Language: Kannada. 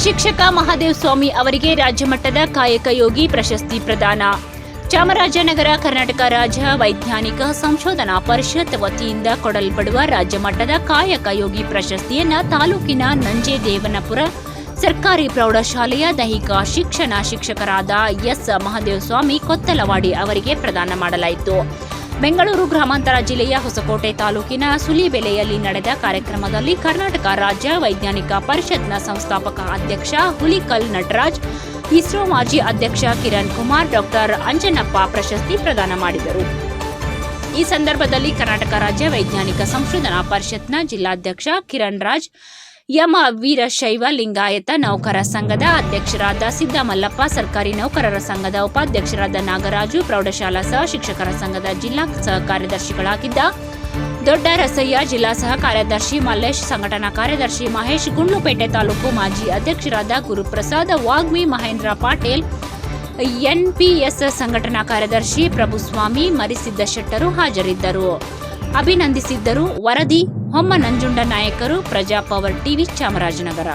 ಶಿಕ್ಷಕ ಮಹಾದೇವ ಸ್ವಾಮಿ ಅವರಿಗೆ ರಾಜ್ಯಮಟ್ಟದ ಕಾಯಕ ಯೋಗಿ ಪ್ರಶಸ್ತಿ ಪ್ರದಾನ. ಚಾಮರಾಜನಗರ ಕರ್ನಾಟಕ ರಾಜ್ಯ ವೈಜ್ಞಾನಿಕ ಸಂಶೋಧನಾ ಪರಿಷತ್ ವತಿಯಿಂದ ಕೊಡಲ್ಪಡುವ ರಾಜ್ಯಮಟ್ಟದ ಕಾಯಕ ಯೋಗಿ ಪ್ರಶಸ್ತಿಯನ್ನು ತಾಲೂಕಿನ ನಂಜೇದೇವನಪುರ ಸರ್ಕಾರಿ ಪ್ರೌಢಶಾಲೆಯ ದೈಹಿಕ ಶಿಕ್ಷಣ ಶಿಕ್ಷಕರಾದ ಎಸ್ ಮಹದೇವಸ್ವಾಮಿ ಕೊತ್ತಲವಾಡಿ ಅವರಿಗೆ ಪ್ರದಾನ ಮಾಡಲಾಯಿತು. ಬೆಂಗಳೂರು ಗ್ರಾಮಾಂತರ ಜಿಲ್ಲೆಯ ಹೊಸಕೋಟೆ ತಾಲೂಕಿನ ಸುಲಿಬೆಲೆಯಲ್ಲಿ ನಡೆದ ಕಾರ್ಯಕ್ರಮದಲ್ಲಿ ಕರ್ನಾಟಕ ರಾಜ್ಯ ವೈಜ್ಞಾನಿಕ ಪರಿಷತ್ನ ಸಂಸ್ಥಾಪಕ ಅಧ್ಯಕ್ಷ ಹುಲಿಕಲ್ ನಟರಾಜ್, ಇಸ್ರೋ ಮಾಜಿ ಅಧ್ಯಕ್ಷ ಕಿರಣ್ ಕುಮಾರ್, ಡಾಕ್ಟರ್ ಅಂಜನಪ್ಪ ಪ್ರಶಸ್ತಿ ಪ್ರದಾನ ಮಾಡಿದರು. ಈ ಸಂದರ್ಭದಲ್ಲಿ ಕರ್ನಾಟಕ ರಾಜ್ಯ ವೈಜ್ಞಾನಿಕ ಸಂಶೋಧನಾ ಪರಿಷತ್ನ ಜಿಲ್ಲಾಧ್ಯಕ್ಷ ಕಿರಣ್ ರಾಜ್, ಯಮ ವೀರಶೈವ ಲಿಂಗಾಯತ ನೌಕರ ಸಂಘದ ಅಧ್ಯಕ್ಷರಾದ ಸಿದ್ದಮಲ್ಲಪ್ಪ, ಸರ್ಕಾರಿ ನೌಕರರ ಸಂಘದ ಉಪಾಧ್ಯಕ್ಷರಾದ ನಾಗರಾಜು, ಪ್ರೌಢಶಾಲಾ ಸಹ ಶಿಕ್ಷಕರ ಸಂಘದ ಜಿಲ್ಲಾ ಸಹ ಕಾರ್ಯದರ್ಶಿಗಳಾಗಿದ್ದ ದೊಡ್ಡ ರಸಯ್ಯ, ಜಿಲ್ಲಾ ಸಹ ಕಾರ್ಯದರ್ಶಿ ಮಲ್ಲೇಶ್, ಸಂಘಟನಾ ಕಾರ್ಯದರ್ಶಿ ಮಹೇಶ್, ಗುಂಡ್ಲುಪೇಟೆ ತಾಲೂಕು ಮಾಜಿ ಅಧ್ಯಕ್ಷರಾದ ಗುರುಪ್ರಸಾದ್ ವಾಗ್ಮಿ, ಮಹೇಂದ್ರ ಪಾಟೀಲ್, ಎನ್ಪಿಎಸ್ ಸಂಘಟನಾ ಕಾರ್ಯದರ್ಶಿ ಪ್ರಭುಸ್ವಾಮಿ, ಮರಿಸಿದ್ದ ಶೆಟ್ಟರು ಹಾಜರಿದ್ದರು. ಅಭಿನಂದಿಸಿದ್ದರು. ವರದಿ ಹೊಮ್ಮ ನಂಜುಂಡ ನಾಯಕರು, ಪ್ರಜಾ ಪವರ್ ಟಿವಿ, ಚಾಮರಾಜನಗರ.